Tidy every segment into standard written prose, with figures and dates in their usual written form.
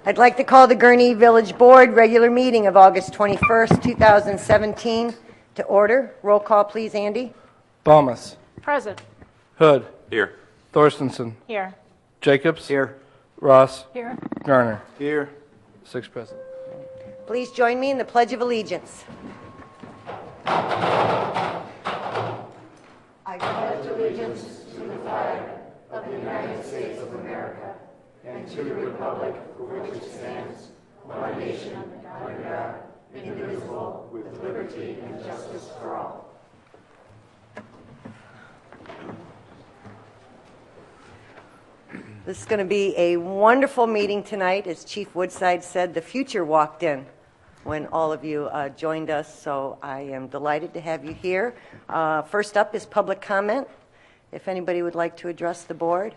I'd like to call the Gurnee Village Board regular meeting of August 21st, 2017 to order. Roll call, please, Andy. Balmas. Present. Hood. Here. Thorstensen. Here. Jacobs. Here. Ross. Here. Garner. Here. 6 present. Please join me in the Pledge of Allegiance. I pledge allegiance to the flag of the United States of America and to the republic for which it stands, one nation, under God, indivisible, with liberty and justice for all. This is going to be a wonderful meeting tonight. As Chief Woodside said, the future walked in when all of you joined us, so I am delighted to have you here. First up is public comment. If anybody would like to address the board.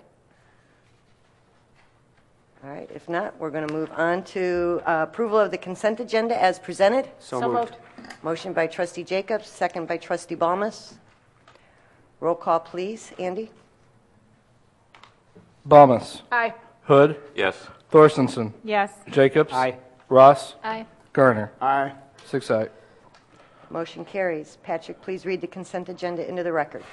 All right, if not, we're going to move on to approval of the consent agenda as presented. So moved. Motion by Trustee Jacobs, second by Trustee Balmas. Roll call, please. Andy? Balmas. Aye. Hood. Yes. Thorstensen. Yes. Jacobs. Aye. Ross. Aye. Garner. Aye. 6 aye. Motion carries. Patrick, please read the consent agenda into the record.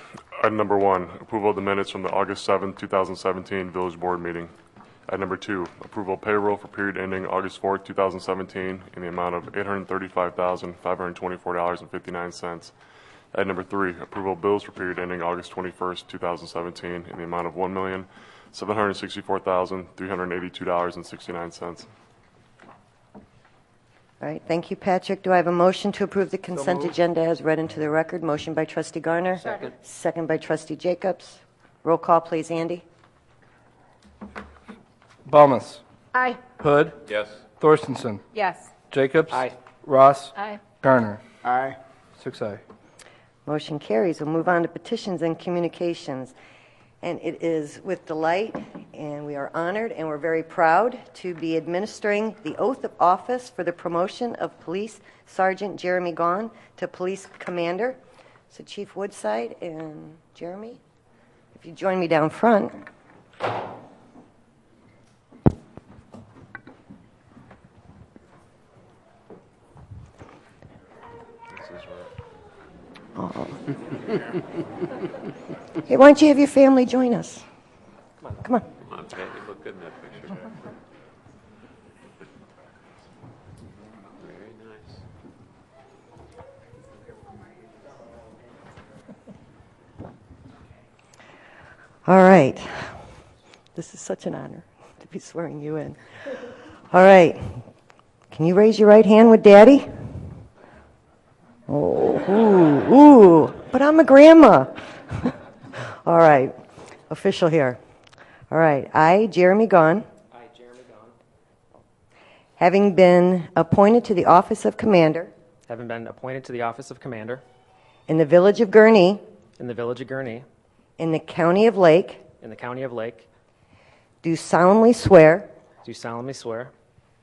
Item number 1, approval of the minutes from the August 7, 2017 Village Board meeting. Item number 2, approval of payroll for period ending August 4, 2017 in the amount of $835,524.59. Item number 3, approval of bills for period ending August 21, 2017 in the amount of $1,764,382.69. All right, thank you, Patrick. Do I have a motion to approve the consent agenda as read into the record? Motion by Trustee Garner. Second. Second by Trustee Jacobs. Roll call, please, Andy. Balmas. Aye. Hood. Yes. Thorstensen. Yes. Jacobs. Aye. Ross. Aye. Garner. Aye. 6 aye. Motion carries. We'll move on to petitions and communications. And it is with delight, and we are honored, and we're very proud to be administering the oath of office for the promotion of Police Sergeant Jeremy Gaughan to Police Commander. So Chief Woodside and Jeremy, if you join me down front. Oh. Hey, why don't you have your family join us? Come on. Come on, Pat. You look good in that picture. Very nice. All right. This is such an honor to be swearing you in. All right. Can you raise your right hand with Daddy? Oh, ooh, but I'm a grandma. All right, official here. All right, I, Jeremy Gaughan, having been appointed to the office of Commander in in the village of Gurnee, in the village of Gurnee, in the county of Lake, in the county of Lake, do solemnly swear do solemnly swear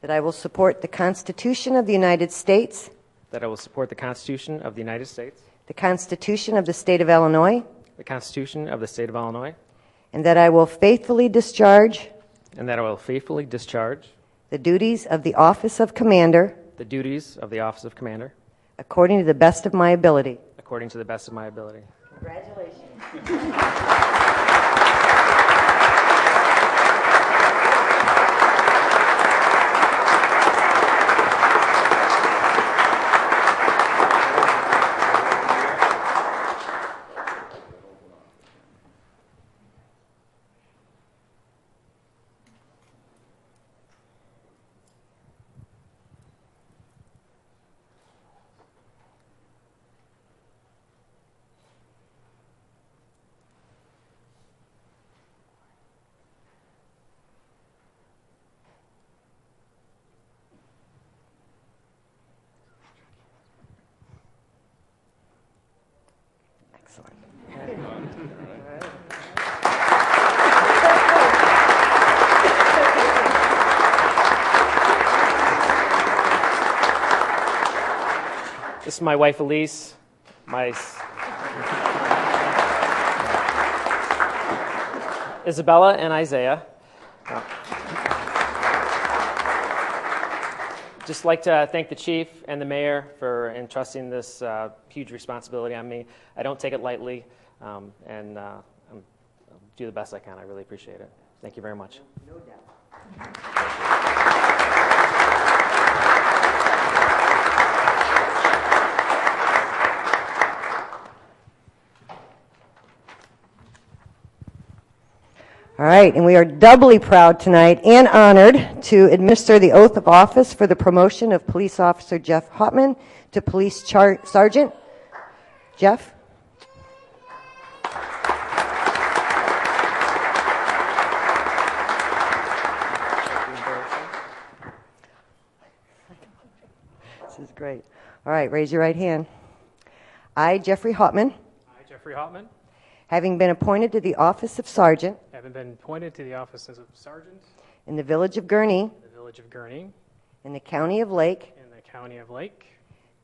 that I will support the Constitution of the United States, that I will support the Constitution of the United States, the Constitution of the State of Illinois, the Constitution of the State of Illinois, and that I will faithfully discharge and that I will faithfully discharge the duties of the office of Commander the duties of the office of Commander according to the best of my ability. according to the best of my ability. Congratulations. Excellent. This is my wife Elise, Isabella and Isaiah. Just like to thank the chief and the mayor for entrusting this huge responsibility on me. I don't take it lightly, and I'll do the best I can. I really appreciate it. Thank you very much. No doubt. All right, and we are doubly proud tonight and honored to administer the oath of office for the promotion of Police Officer Jeff Hotman to Police Sergeant. Jeff? This is great. All right, raise your right hand. I, Jeffrey Hotman, I, Jeffrey Hotman, having been appointed to the office of Sergeant having been appointed to the office of Sergeant in the village of Gurnee, in the village of Gurnee, in the county of Lake, in the county of Lake,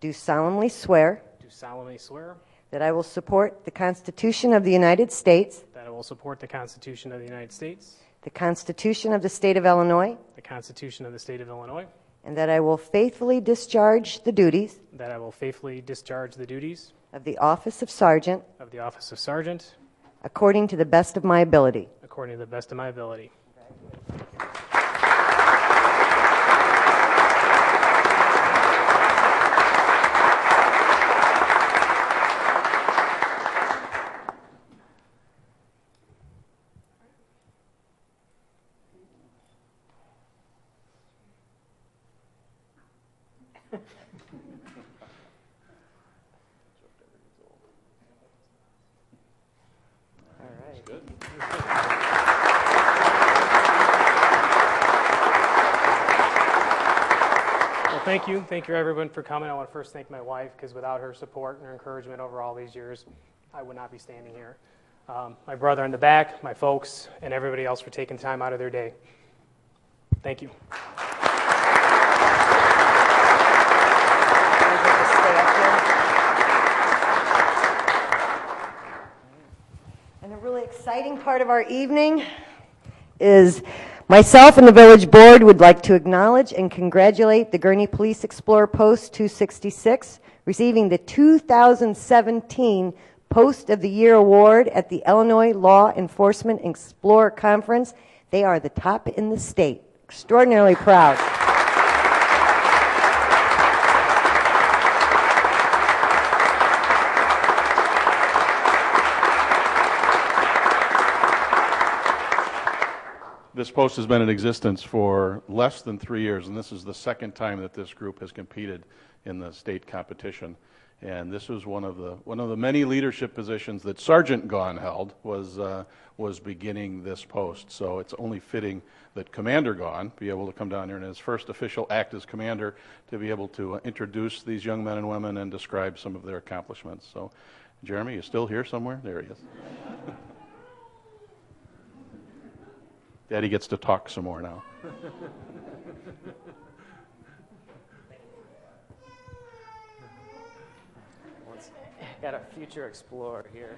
do solemnly swear do solemnly swear that I will support the Constitution of the United States, that I will support the Constitution of the United States, the Constitution of the State of Illinois, the Constitution of the State of Illinois, and that I will faithfully discharge the duties that I will faithfully discharge the duties of the office of Sergeant of the office of Sergeant according to the best of my ability. according to the best of my ability. Thank you. Thank you, everyone, for coming. I want to first thank my wife, because without her support and her encouragement over all these years, I would not be standing here. My brother in the back, my folks, and everybody else for taking time out of their day. Thank you. And a really exciting part of our evening is myself and the village board would like to acknowledge and congratulate the Gurnee Police Explorer Post 266, receiving the 2017 Post of the Year Award at the Illinois Law Enforcement Explorer Conference. They are the top in the state. Extraordinarily proud. This post has been in existence for less than 3 years, and this is the second time that this group has competed in the state competition. And this was one of the many leadership positions that Sergeant Gahn held, was beginning this post. So it's only fitting that Commander Gahn be able to come down here in his first official act as commander to be able to introduce these young men and women and describe some of their accomplishments. So, Jeremy, you still here somewhere? There he is. Daddy gets to talk some more now. Got a future explorer here.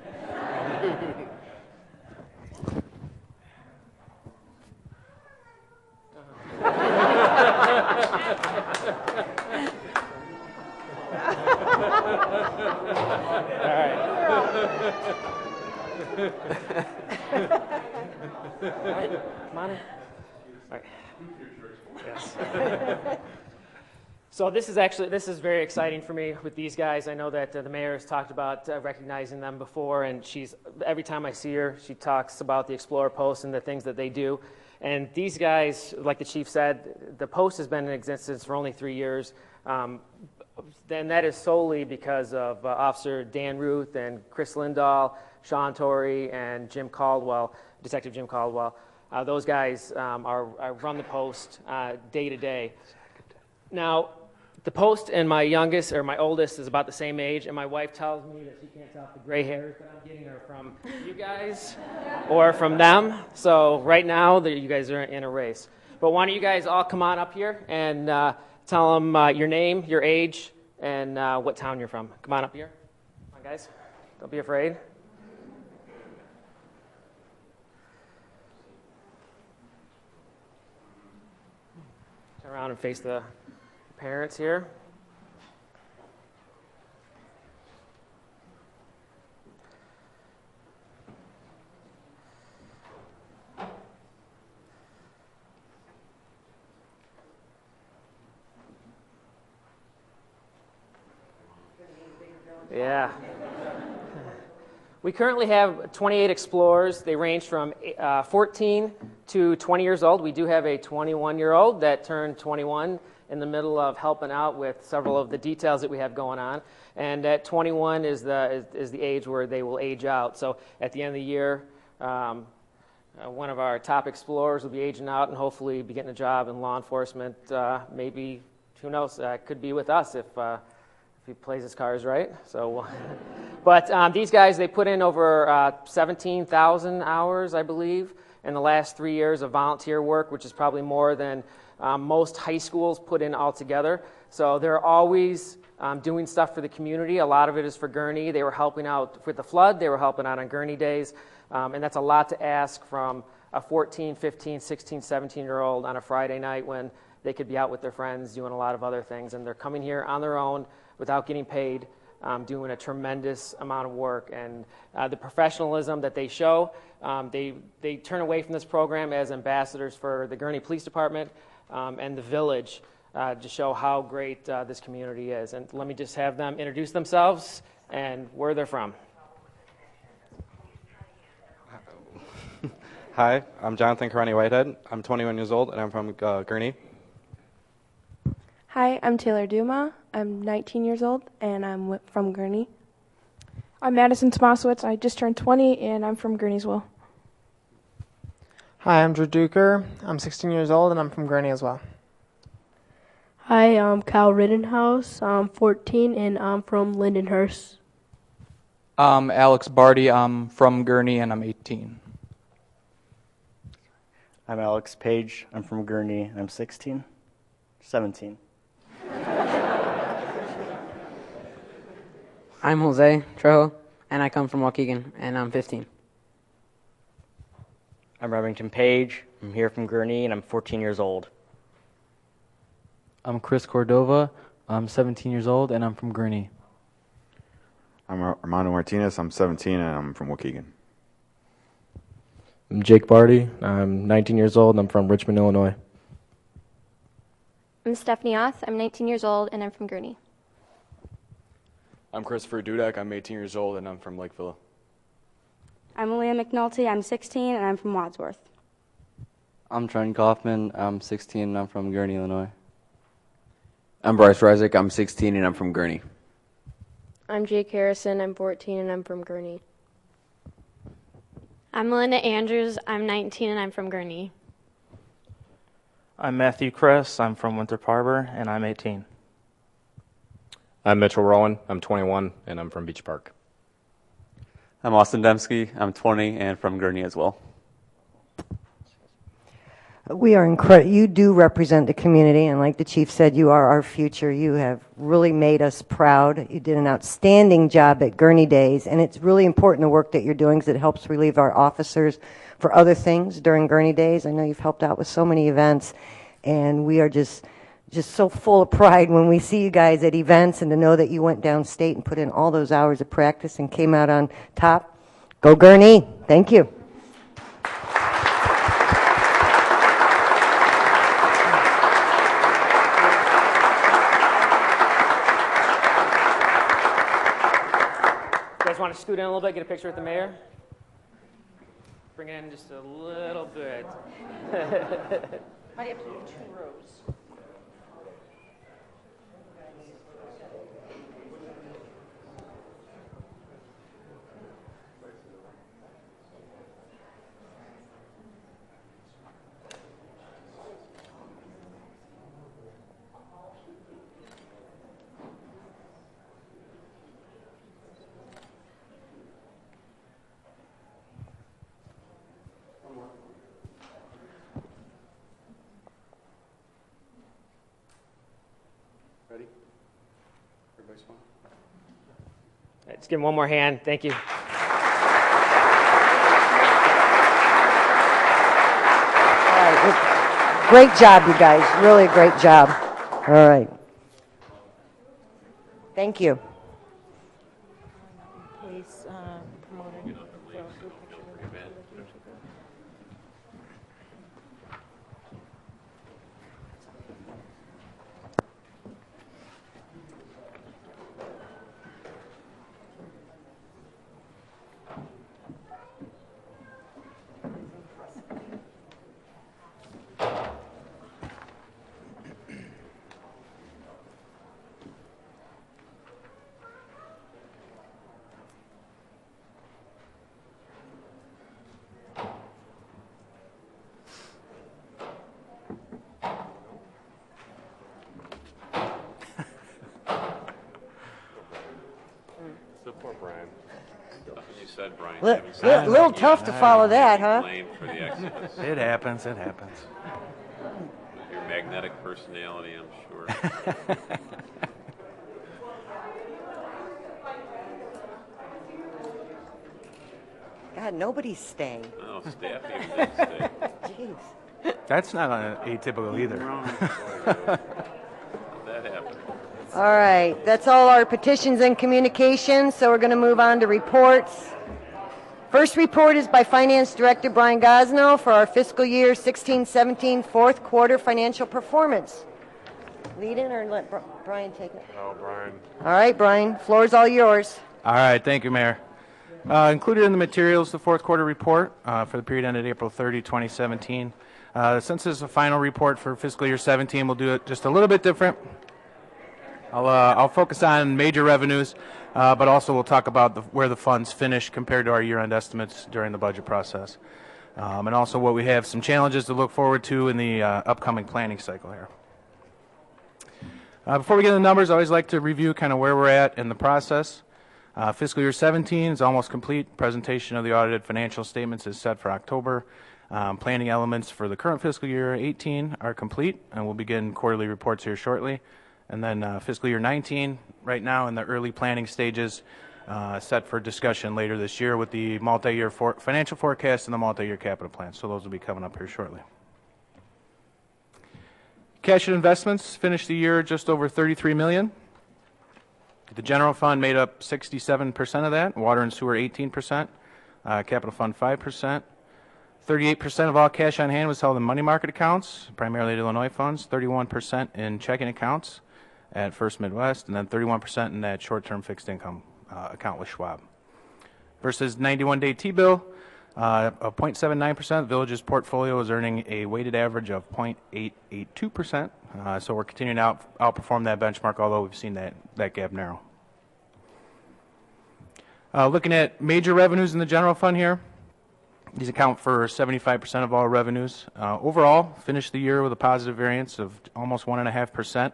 All right. Come on in. All right. Yes. So this is very exciting for me with these guys. I know that the mayor has talked about recognizing them before, and every time I see her, she talks about the Explorer Post and the things that they do. And these guys, like the chief said, the post has been in existence for only 3 years. Then that is solely because of Officer Dan Ruth and Chris Lindahl, Sean Torrey, and Detective Jim Caldwell. Those guys run the post day to day. Now, the post and my oldest is about the same age, and my wife tells me that she can't tell if the gray hairs that I'm getting are from you guys or from them. So right now, you guys are in a race. But why don't you guys all come on up here and tell them your name, your age, and what town you're from. Come on up here. Come on, guys. Don't be afraid. Turn around and face the parents here. Yeah. We currently have 28 explorers. They range from 14 to 20 years old. We do have a 21-year-old that turned 21 in the middle of helping out with several of the details that we have going on. And at 21 is the age where they will age out. So at the end of the year, one of our top explorers will be aging out and hopefully be getting a job in law enforcement. Maybe, who knows, could be with us if he plays his cards right. So, but these guys, they put in over 17,000 hours, I believe, in the last 3 years of volunteer work, which is probably more than most high schools put in altogether. So they're always doing stuff for the community. A lot of it is for Gurnee. They were helping out with the flood. They were helping out on Gurnee days. And that's a lot to ask from a 14, 15, 16, 17-year-old on a Friday night when they could be out with their friends doing a lot of other things. And they're coming here on their own without getting paid, doing a tremendous amount of work. And the professionalism that they show, they turn away from this program as ambassadors for the Gurnee Police Department and the village to show how great this community is. And let me just have them introduce themselves and where they're from. Hi, I'm Jonathan Karani Whitehead. I'm 21 years old and I'm from Gurnee. Hi, I'm Taylor Duma. I'm 19 years old, and I'm from Gurnee. I'm Madison Tomasiewicz. I just turned 20, and I'm from Gurnee as well. Hi, I'm Drew Duker. I'm 16 years old, and I'm from Gurnee as well. Hi, I'm Kyle Rittenhouse. I'm 14, and I'm from Lindenhurst. I'm Alex Barty. I'm from Gurnee, and I'm 18. I'm Alex Page. I'm from Gurnee, and I'm 17. I'm Jose Trejo, and I come from Waukegan, and I'm 15. I'm Remington Page. I'm here from Gurnee, and I'm 14 years old. I'm Chris Cordova. I'm 17 years old, and I'm from Gurnee. I'm Armando Martinez. I'm 17, and I'm from Waukegan. I'm Jake Barty. I'm 19 years old, and I'm from Richmond, Illinois. I'm Stephanie Oth. I'm 19 years old, and I'm from Gurnee. I'm Christopher Dudek. I'm 18 years old, and I'm from Lakeville. I'm Aaliyah McNulty. I'm 16, and I'm from Wadsworth. I'm Trent Kaufman. I'm 16, and I'm from Gurnee, Illinois. I'm Bryce Reisick. I'm 16, and I'm from Gurnee. I'm Jake Harrison. I'm 14, and I'm from Gurnee. I'm Melinda Andrews. I'm 19, and I'm from Gurnee. I'm Matthew Kress. I'm from Winthrop Harbor, and I'm 18. I'm Mitchell Rowan. I'm 21, and I'm from Beach Park. I'm Austin Dembski. I'm 20 and from Gurnee as well. We are incredible. You do represent the community, and like the chief said, you are our future. You have really made us proud. You did an outstanding job at Gurnee Days, and it's really important the work that you're doing because it helps relieve our officers for other things during Gurnee Days. I know you've helped out with so many events, and we are just so full of pride when we see you guys at events and to know that you went downstate and put in all those hours of practice and came out on top. Go Gurnee. Thank you. You guys want to scoot in a little bit, get a picture with the mayor? Bring it in just a little bit. Might have to do 2 rows. Ready? Everybody smile. Let's give him one more hand. Thank you. All right. Great job, you guys. Really a great job. All right. Thank you. Please promote it. Poor Brian. You said Brian. Little tough to follow that, huh? Blamed for the exodus. It happens. It happens. Your magnetic personality, I'm sure. God, nobody's staying. Oh, staff even didn't stay. Jeez. That's not atypical either. That happened. All right, that's all our petitions and communications, so we're going to move on to reports. First report is by Finance Director Brian Gosnell for our fiscal year 16-17 fourth quarter financial performance. Lead in or let Brian take it? Oh, Brian. All right, Brian, floor is all yours. All right, thank you, Mayor. Included in the materials, the fourth quarter report for the period ended April 30, 2017. Since this is a final report for fiscal year 17, we'll do it just a little bit different. I'll focus on major revenues, but also we'll talk about where the funds finish compared to our year-end estimates during the budget process. And also what we have some challenges to look forward to in the upcoming planning cycle here. Before we get into the numbers, I always like to review kind of where we're at in the process. Fiscal year 17 is almost complete. Presentation of the audited financial statements is set for October. Planning elements for the current fiscal year 18 are complete, and we'll begin quarterly reports here shortly. And then fiscal year 19, right now in the early planning stages, set for discussion later this year with the multi-year financial forecast and the multi-year capital plan. So those will be coming up here shortly. Cash and investments finished the year just over $33 million. The general fund made up 67% of that, water and sewer 18%, capital fund 5%. 38% of all cash on hand was held in money market accounts, primarily Illinois funds, 31% in checking accounts at First Midwest, and then 31% in that short-term fixed income account with Schwab. Versus 91-day T-bill, of 0.79%, the village's portfolio is earning a weighted average of 0.882%. So we're continuing to outperform that benchmark, although we've seen that gap narrow. Looking at major revenues in the general fund here, these account for 75% of all revenues. Overall, finished the year with a positive variance of almost 1.5%,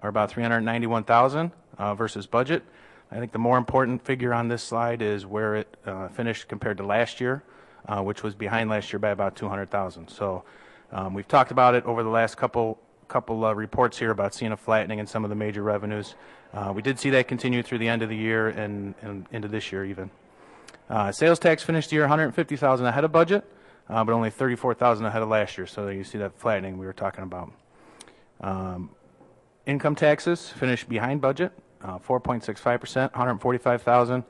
or about $391,000 versus budget. I think the more important figure on this slide is where it finished compared to last year, which was behind last year by about $200,000. So we've talked about it over the last couple reports here about seeing a flattening in some of the major revenues. We did see that continue through the end of the year and into this year even. Sales tax finished the year $150,000 ahead of budget, but only $34,000 ahead of last year. So you see that flattening we were talking about. Income taxes finished behind budget, 4.65%, $145,000,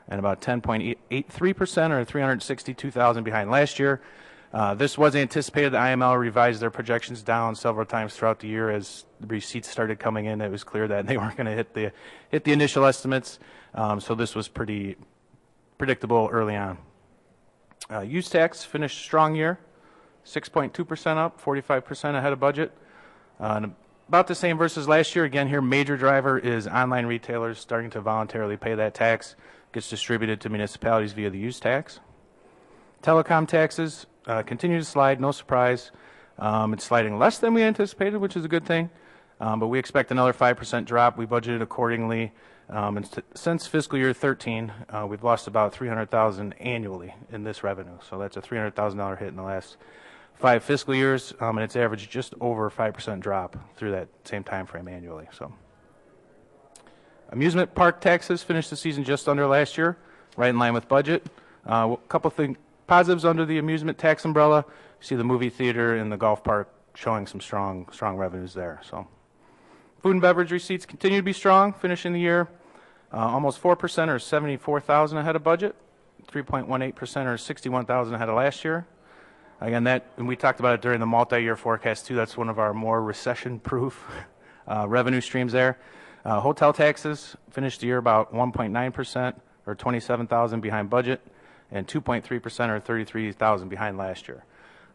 and about 10.83% or $362,000 behind last year. This was anticipated. The IML revised their projections down several times throughout the year as the receipts started coming in. It was clear that they weren't going to hit the initial estimates. So this was pretty predictable early on. Use tax finished a strong year, 6.2% up, 45% ahead of budget. About the same versus last year. Again, here major driver is online retailers starting to voluntarily pay that tax. Gets distributed to municipalities via the use tax. Telecom taxes continue to slide, no surprise. It's sliding less than we anticipated, which is a good thing. But we expect another 5% drop. We budgeted accordingly. And since fiscal year 13, we've lost about $300,000 annually in this revenue. So that's a $300,000 hit in the last 5 fiscal years, and it's averaged just over 5% drop through that same time frame annually. So, amusement park taxes finished the season just under last year, right in line with budget. A couple positives under the amusement tax umbrella. You see the movie theater and the golf park showing some strong revenues there. So, Food and beverage receipts continue to be strong, finishing the year almost 4% or 74,000 ahead of budget, 3.18% or 61,000 ahead of last year. Again, and we talked about it during the multi-year forecast too, that's one of our more recession-proof revenue streams there. Hotel taxes finished the year about 1.9% or 27,000 behind budget, and 2.3% or 33,000 behind last year.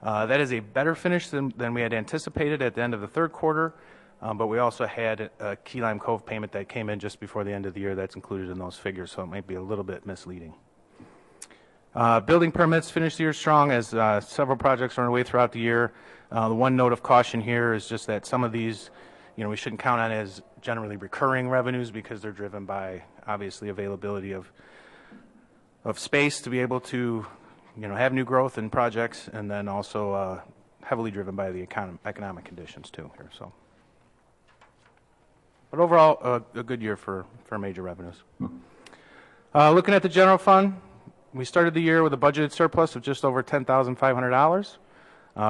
That is a better finish than we had anticipated at the end of the third quarter, but we also had a Key Lime Cove payment that came in just before the end of the year that's included in those figures, so it might be a little bit misleading. Building permits finished the year strong as several projects are underway throughout the year. The one note of caution here is just that some of these, we shouldn't count on as generally recurring revenues because they're driven by obviously availability of space to be able to, have new growth in projects, and then also heavily driven by the economic conditions too here. So, but overall, a good year for major revenues. Looking at the general fund. We started the year with a budgeted surplus of just over $10,500.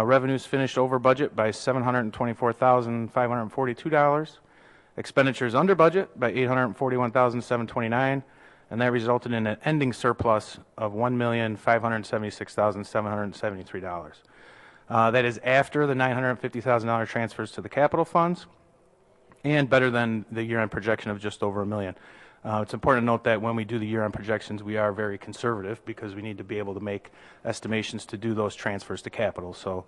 Revenues finished over budget by $724,542. Expenditures under budget by $841,729, and that resulted in an ending surplus of $1,576,773. That is after the $950,000 transfers to the capital funds, and better than the year-end projection of just over $1 million. It's important to note that when we do the year-end projections, we are very conservative because we need to be able to make estimations to do those transfers to capital. So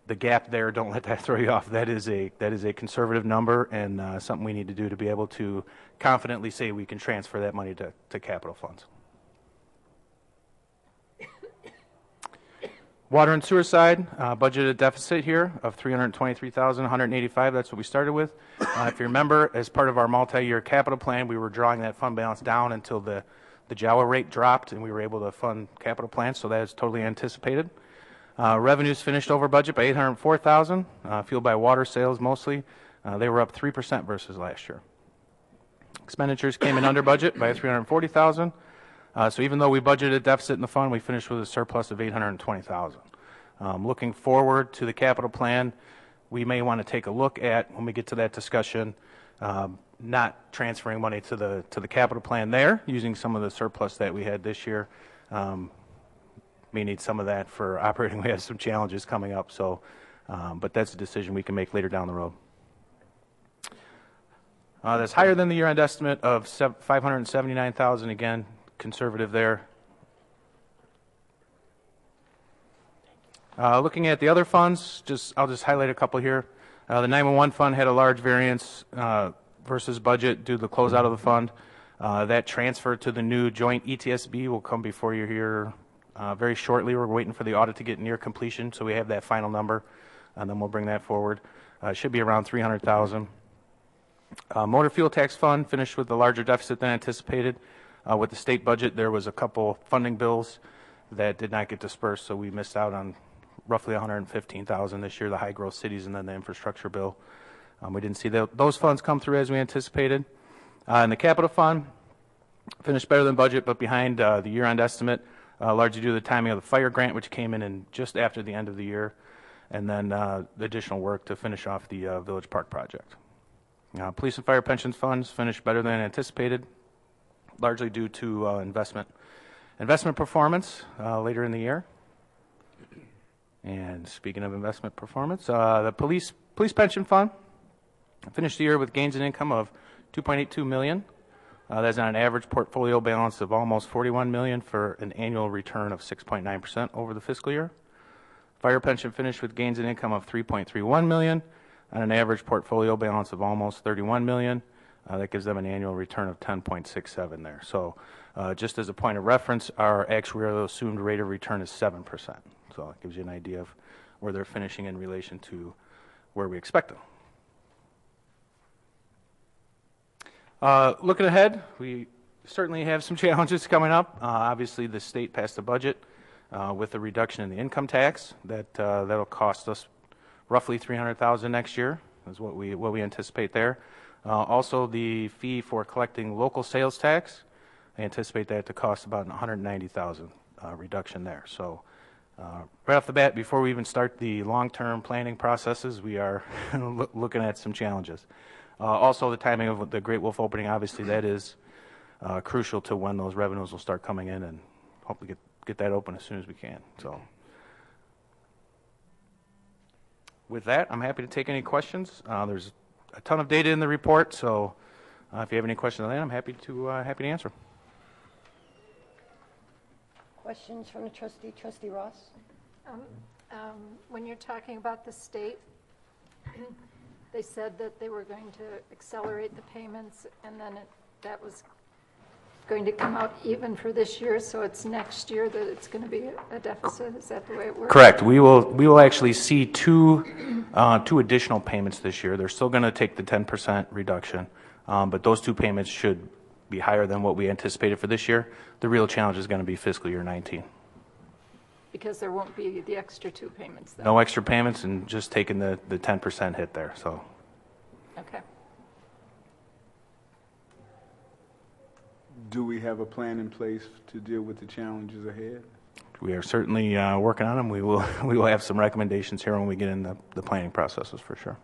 the gap there, don't let that throw you off. That is a conservative number, and something we need to do to be able to confidently say we can transfer that money to capital funds. Water and sewer side, budgeted deficit here of $323,185. That's what we started with. If you remember, as part of our multi-year capital plan, we were drawing that fund balance down until the JAWA rate dropped, and we were able to fund capital plans, so that is totally anticipated. Revenues finished over budget by $804,000, fueled by water sales mostly. They were up 3% versus last year. Expenditures came in under budget by $340,000. So even though we budgeted a deficit in the fund, we finished with a surplus of $820,000. Looking forward to the capital plan, we may want to take a look at, when we get to that discussion, not transferring money to the capital plan there, using some of the surplus that we had this year. May need some of that for operating. We have some challenges coming up, so but that's a decision we can make later down the road. That's higher than the year-end estimate of $579,000. Again, conservative there. Looking at the other funds, I'll just highlight a couple here. The 911 fund had a large variance versus budget due to the closeout of the fund. That transfer to the new joint ETSB will come before you here very shortly. We're waiting for the audit to get near completion, so we have that final number, and then we'll bring that forward. It should be around $300,000. Motor fuel tax fund finished with a larger deficit than anticipated. With the state budget, there was a couple funding bills that did not get dispersed, so we missed out on roughly $115,000 this year, the high growth cities and then the infrastructure bill. We didn't see those funds come through as we anticipated. And the capital fund finished better than budget, but behind the year-end estimate, largely due to the timing of the fire grant, which came in just after the end of the year, and then the additional work to finish off the Village Park project. Police and fire pensions funds finished better than anticipated, largely due to investment performance later in the year. And speaking of investment performance, the police pension fund finished the year with gains in income of $2.82 million. That's on an average portfolio balance of almost $41 million for an annual return of 6.9% over the fiscal year. Fire pension finished with gains in income of $3.31 million on an average portfolio balance of almost $31 million. That gives them an annual return of 10.67 there. So just as a point of reference, our actuarial assumed rate of return is 7%. So it gives you an idea of where they're finishing in relation to where we expect them. Looking ahead, we certainly have some challenges coming up. Obviously, the state passed a budget with a reduction in the income tax that'll cost us roughly $300,000 next year, is what we anticipate there. Also, the fee for collecting local sales tax, I anticipate that to cost about $190,000 reduction there. So Right off the bat, before we even start the long-term planning processes, we are looking at some challenges. Also, the timing of the Great Wolf opening, obviously, that is crucial to when those revenues will start coming in, and hopefully get that open as soon as we can. So, with that, I'm happy to take any questions. There's a ton of data in the report, so if you have any questions on that, I'm happy to answer. Questions from the trustee? Trustee Ross? When you're talking about the state, they said that they were going to accelerate the payments, and then that was going to come out even for this year, so it's next year that it's going to be a deficit. Is that the way it works? Correct. We will actually see two additional payments this year. They're still going to take the 10% reduction, but those two payments should be higher than what we anticipated for this year. The real challenge is going to be fiscal year 19. Because there won't be the extra two payments then. No extra payments and just taking the 10% hit there. So. Okay. Do we have a plan in place to deal with the challenges ahead? We are certainly working on them. We will have some recommendations here when we get in the planning processes for sure.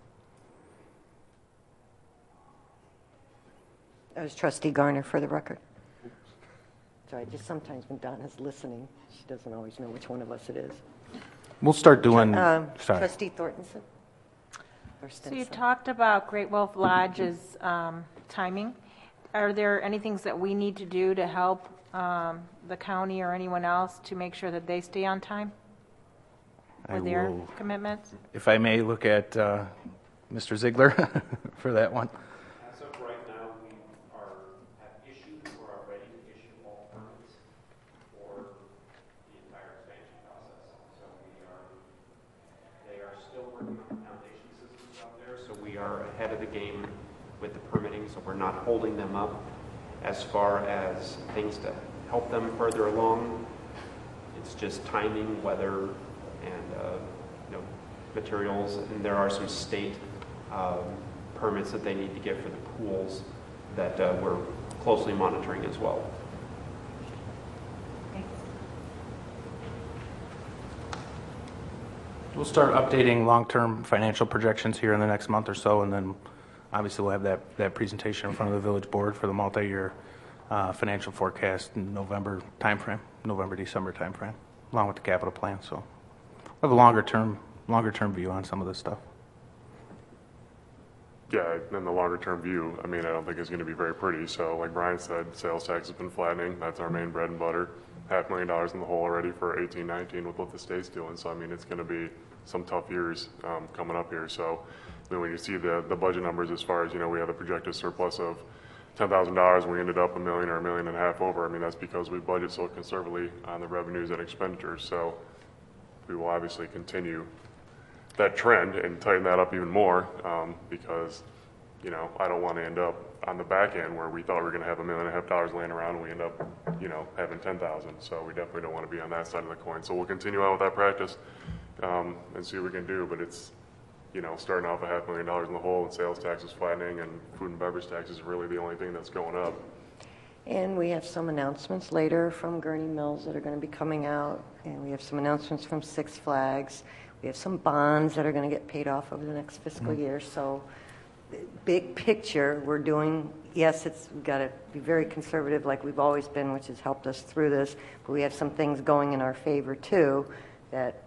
That was Trustee Garner for the record. Sorry, just sometimes when Donna's listening, she doesn't always know which one of us it is. We'll start doing. Trustee Thorntonson. So you talked about Great Wolf Lodge's timing. Are there any things that we need to do to help the county or anyone else to make sure that they stay on time with their commitments? If I may look at Mr. Ziegler for that one. As of right now, we have issued or are ready to issue all permits for the entire expansion process. So they are still working on the foundation systems out there. So we are ahead of the game with the permitting, so we're not holding them up. As far as things to help them further along, it's just timing, weather, and materials. And there are some state permits that they need to get for the pools that we're closely monitoring as well. We'll start updating long-term financial projections here in the next month or so, and then obviously we'll have that presentation in front of the village board for the multi-year financial forecast in November timeframe, November-December timeframe, along with the capital plan. So we'll have a longer term view on some of this stuff. Yeah, in the longer term view, I mean, I don't think it's going to be very pretty. So like Brian said, sales tax has been flattening. That's our main bread and butter. $500,000 in the hole already for 18-19 with what the state's doing. So I mean, it's going to be some tough years coming up here. So I mean, when you see the budget numbers, as far as, we had a projected surplus of $10,000 and we ended up $1 million or $1.5 million over. I mean, that's because we budget so conservatively on the revenues and expenditures. So we will obviously continue that trend and tighten that up even more because, I don't want to end up on the back end where we thought we were going to have $1.5 million laying around and we end up, having 10,000. So we definitely don't want to be on that side of the coin. So we'll continue on with that practice and see what we can do. But it's, starting off $500,000 in the hole and sales taxes flattening and food and beverage taxes is really the only thing that's going up. And we have some announcements later from Gurnee Mills that are going to be coming out. And we have some announcements from Six Flags. We have some bonds that are going to get paid off over the next fiscal year. So big picture, we're doing, yes, we've got to be very conservative like we've always been, which has helped us through this. But we have some things going in our favor, too, that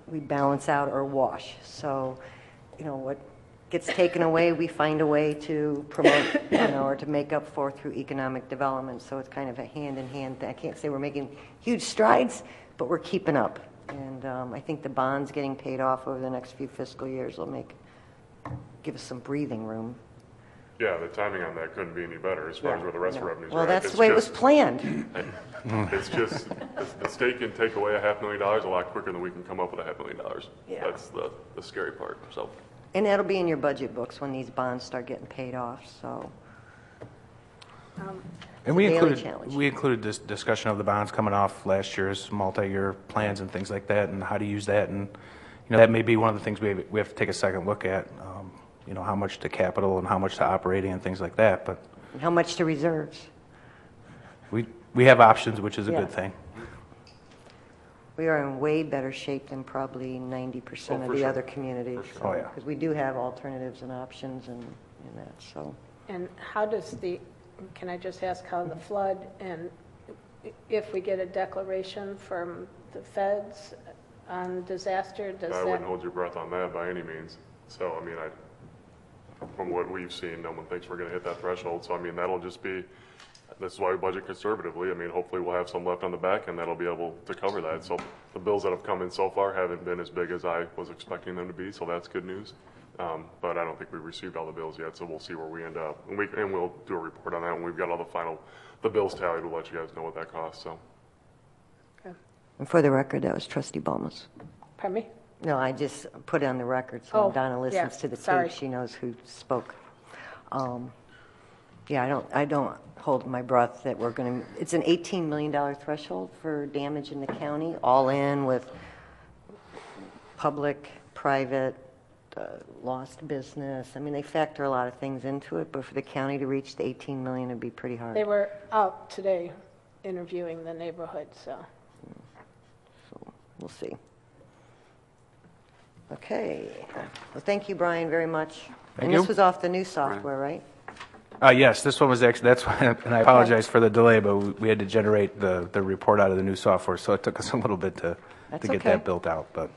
we balance out or wash. So, what gets taken away, we find a way to promote, or to make up for through economic development. So it's kind of a hand-in-hand thing. I can't say we're making huge strides, but we're keeping up. And I think the bonds getting paid off over the next few fiscal years will give us some breathing room. Yeah, the timing on that couldn't be any better as far as where the rest of revenues are. Well, that's the way it was planned. It's just the state can take away $500,000 a lot quicker than we can come up with $500,000. Yeah. That's the scary part. So. And that'll be in your budget books when these bonds start getting paid off. So. And we included this discussion of the bonds coming off last year's multi-year plans and things like that, and how to use that. And that may be one of the things we have to take a second look at. How much to capital and how much to operating and things like that. But how much to reserves? We have options, which is a good thing. We are in way better shape than probably 90% of the other communities. Oh, yeah. Because we do have alternatives and options and that, so. And how does can I just ask how the flood, and if we get a declaration from the feds on disaster, does I wouldn't hold your breath on that by any means. So, I mean, from what we've seen, no one thinks we're going to hit that threshold. So, I mean, that'll just be, this is why we budget conservatively. I mean, hopefully we'll have some left on the back and that'll be able to cover that. So the bills that have come in so far haven't been as big as I was expecting them to be, so that's good news. But I don't think we've received all the bills yet, so we'll see where we end up. And we'll do a report on that when we've got all the bills tallied. We'll let you guys know what that costs. So. Okay. And for the record, that was Trustee Balmas. Pardon me? No, I just put it on the record, so when Donna listens to the sorry. tape, she knows who spoke. Yeah, I don't hold my breath that we're going to, it's an $18 million threshold for damage in the county, all in with public, private, lost business. I mean, they factor a lot of things into it, but for the county to reach the $18 million would be pretty hard. They were out today interviewing the neighborhood, so we'll see. Okay. Well, thank you, Brian, very much. Thank and you. This was off the new software, right? Yes, this one was actually, that's why, and I apologize for the delay, but we had to generate the report out of the new software, so it took us a little bit to get that built out. But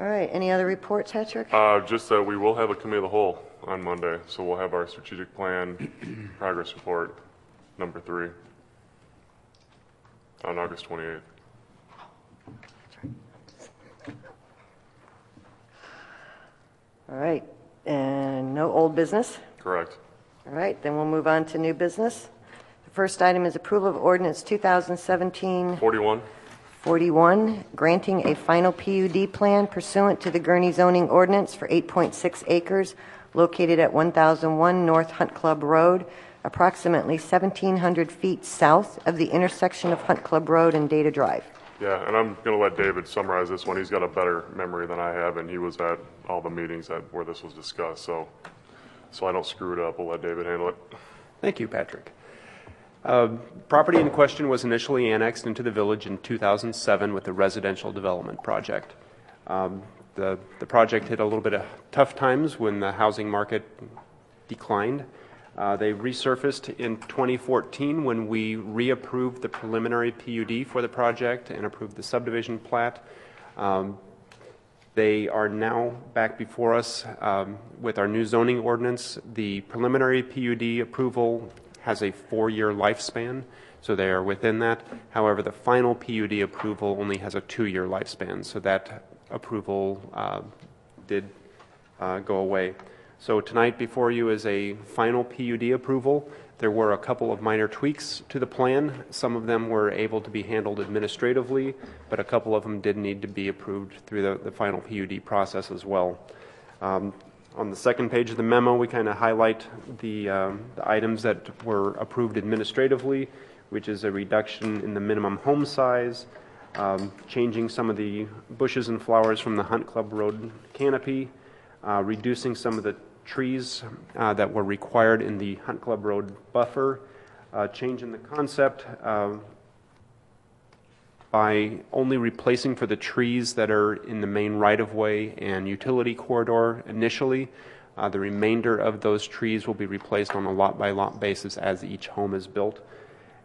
all right. Any other reports, Patrick? Just that we will have a committee of the whole on Monday, so we'll have our strategic plan progress report number 3 on August 28th. All right. And no old business? Correct. All right. Then we'll move on to new business. The first item is approval of ordinance 2017-41, granting a final PUD plan pursuant to the Gurnee zoning ordinance for 8.6 acres located at 1001 North Hunt Club Road, approximately 1,700 feet south of the intersection of Hunt Club Road and Data Drive. Yeah, and I'm going to let David summarize this one. He's got a better memory than I have, and he was at all the meetings where this was discussed. So I don't screw it up. We'll let David handle it. Thank you, Patrick. Property in question was initially annexed into the village in 2007 with a residential development project. The project hit a little bit of tough times when the housing market declined. They resurfaced in 2014 when we reapproved the preliminary PUD for the project and approved the subdivision plat. They are now back before us with our new zoning ordinance. The preliminary PUD approval has a 4-year lifespan, so they are within that. However, the final PUD approval only has a 2-year lifespan, so that approval did go away. So tonight before you is a final PUD approval. There were a couple of minor tweaks to the plan. Some of them were able to be handled administratively, but a couple of them did need to be approved through the final PUD process as well. On the second page of the memo, we kind of highlight the items that were approved administratively, which is a reduction in the minimum home size, changing some of the bushes and flowers from the Hunt Club Road canopy, reducing some of the trees that were required in the Hunt Club Road buffer, changing the concept by only replacing for the trees that are in the main right-of-way and utility corridor initially. The remainder of those trees will be replaced on a lot-by-lot basis as each home is built.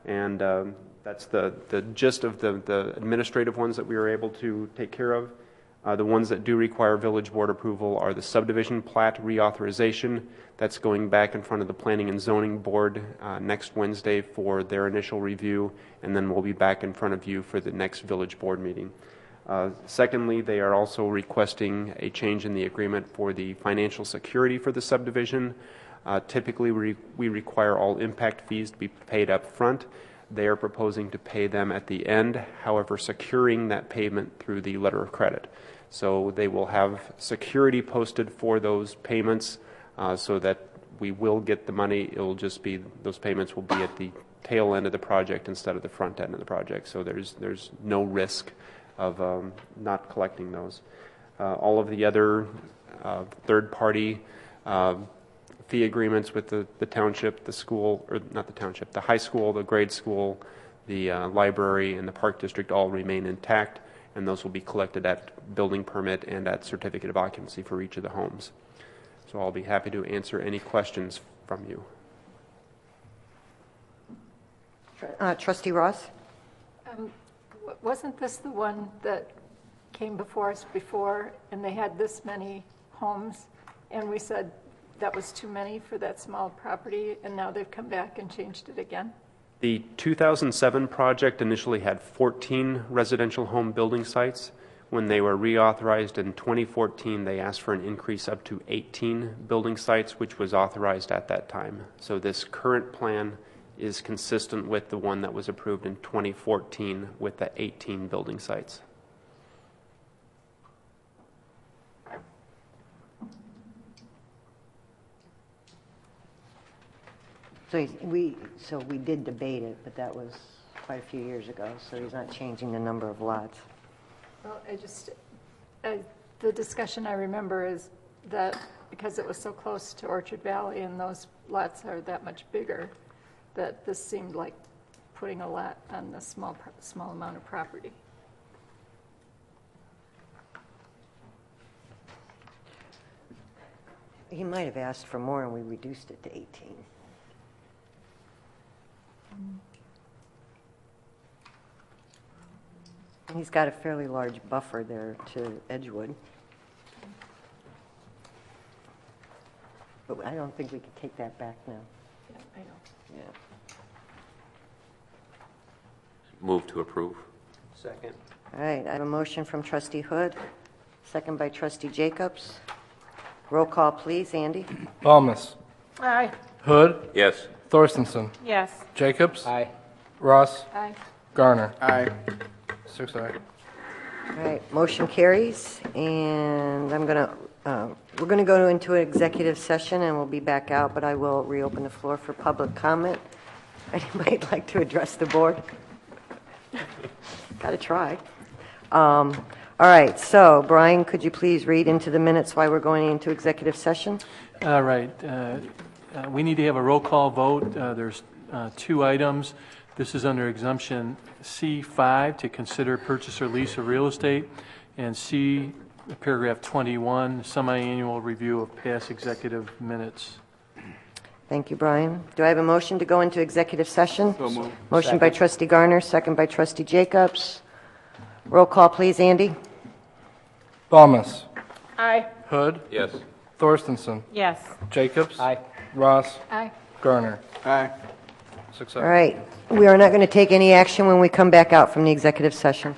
And that's the gist of the administrative ones that we were able to take care of. The ones that do require village board approval are the subdivision plat reauthorization. That's going back in front of the Planning and Zoning Board next Wednesday for their initial review, and then we'll be back in front of you for the next village board meeting. Secondly, they are also requesting a change in the agreement for the financial security for the subdivision. Typically, we require all impact fees to be paid up front. They are proposing to pay them at the end, however, securing that payment through the letter of credit. So they will have security posted for those payments so that we will get the money. It will just be, those payments will be at the tail end of the project instead of the front end of the project. So there's no risk of not collecting those. All of the other third-party fee agreements with the township, the school, or not the township, the high school, the grade school, the library, and the park district all remain intact, and those will be collected at building permit and at certificate of occupancy for each of the homes. So I'll be happy to answer any questions from you. Trustee Ross? Wasn't this the one that came before us before, and they had this many homes, and we said that was too many for that small property, and now they've come back and changed it again? The 2007 project initially had 14 residential home building sites. When they were reauthorized in 2014, they asked for an increase up to 18 building sites, which was authorized at that time. So this current plan is consistent with the one that was approved in 2014 with the 18 building sites. So we did debate it, but that was quite a few years ago, so he's not changing the number of lots. Well, the discussion I remember is that because it was so close to Orchard Valley and those lots are that much bigger, that this seemed like putting a lot on the small amount of property. He might have asked for more, and we reduced it to 18. And he's got a fairly large buffer there to Edgewood. But I don't think we can take that back now. Yeah, I know. Yeah. Move to approve. Second. All right, I have a motion from Trustee Hood, second by Trustee Jacobs. Roll call, please. Andy? Balmas. Aye. Hood. Yes. Thorstenson. Yes. Jacobs. Aye. Ross. Aye. Garner. Aye. 6 aye. All right, motion carries, and we're going to go into an executive session, and we'll be back out, but I will reopen the floor for public comment. Anybody like to address the board? Got to try. All right, so Brian, could you please read into the minutes why we're going into executive session? All right. We need to have a roll call vote. There's 2 items. This is under exemption C5 to consider purchase or lease of real estate, and C, paragraph 21, semi-annual review of past executive minutes. Thank you, Brian. Do I have a motion to go into executive session? So moved. Motion by Trustee Garner, second by Trustee Jacobs. Roll call, please, Andy. Balmas. Aye. Hood. Yes. Thorstenson. Yes. Jacobs. Aye. Ross. Aye. Garner. Aye. 6 All aye. right. We are not going to take any action when we come back out from the executive session.